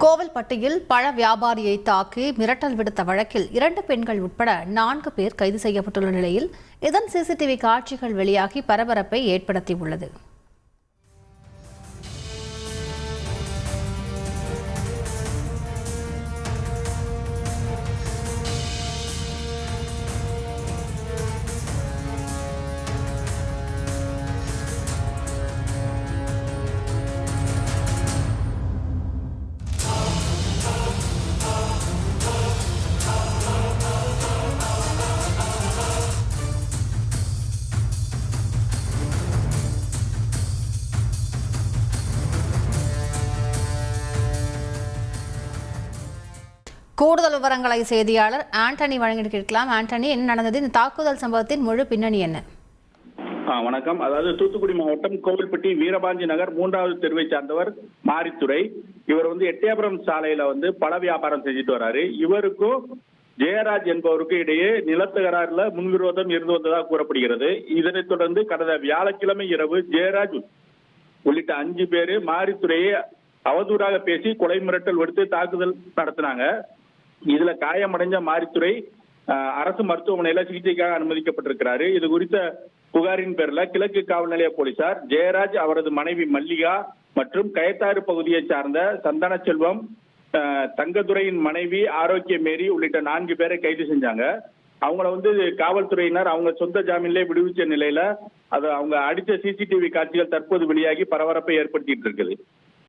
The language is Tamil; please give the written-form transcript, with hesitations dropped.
கோவில்பட்டியில் பழ வியாபாரியை தாக்கி மிரட்டல் விடுத்த வழக்கில் 2 பெண்கள் உட்பட 4 பேர் கைது செய்யப்பட்டுள்ள நிலையில் இதன் சிசிடிவி காட்சிகள் வெளியாகி பரபரப்பை ஏற்படுத்தியுள்ளது. கூடுதல் விவரங்களை செய்தியாளர் ஆண்டனி வழங்கிட்டு கேட்கலாம். ஆண்டனி, என்ன நடந்தது? இந்த தாக்குதல் சம்பவத்தின் முழு பின்னணி என்ன? வணக்கம். அதாவது தூத்துக்குடி மாவட்டம் கோவில்பட்டி வீரபாஞ்சி நகர் 3வது தெருவை சார்ந்தவர் மாரித்துறை. இவர் எட்டயபுரம் சாலையில பழ வியாபாரம் செஞ்சுட்டு வர்றாரு. இவருக்கும் ஜெயராஜ் என்பவருக்கு இடையே நிலத்தகராறுல முன்விரோதம் இருந்து வந்ததாக கூறப்படுகிறது. இதனைத் தொடர்ந்து கடந்த வியாழக்கிழமை இரவு ஜெயராஜ் உள்ளிட்ட 5 பேரு மாரித்துறையை அவதூறாக பேசி கொலை மிரட்டல் விடுத்து தாக்குதல் நடத்தினாங்க. இதுல காயமடைஞ்ச மாரித்துறை அரசு மருத்துவமனையில சிகிச்சைக்காக அனுமதிக்கப்பட்டிருக்கிறாரு. இது குறித்த புகாரின் பேர்ல கிழக்கு காவல் நிலைய போலீசார் ஜெயராஜ், அவரது மனைவி மல்லிகா மற்றும் கயத்தாறு பகுதியை சார்ந்த சந்தன செல்வம், தங்கதுரையின் மனைவி ஆரோக்கிய மேரி உள்ளிட்ட 4 பேரை கைது செஞ்சாங்க. அவங்கள காவல்துறையினர் அவங்க சொந்த ஜாமீன்ல விடுவிச்ச நிலையில அவங்க அடித்த சிசிடிவி காட்சிகள் தற்போது வெளியாகி பரபரப்பை ஏற்படுத்திட்டு இருக்குது.